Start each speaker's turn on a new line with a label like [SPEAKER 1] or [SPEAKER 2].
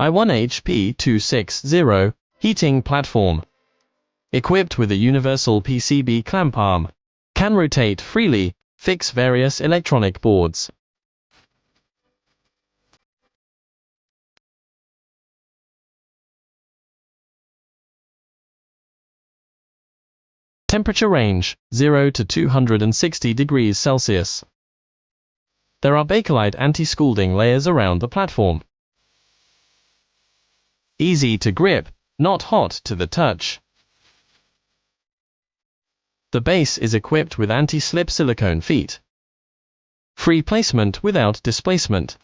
[SPEAKER 1] IONE HP260 heating platform. Equipped with a universal PCB clamp arm, can rotate freely, fix various electronic boards. Temperature range 0 to 260 degrees Celsius. There are bakelite anti-scalding layers around the platform. Easy to grip, not hot to the touch. The base is equipped with anti-slip silicone feet. Free placement without displacement.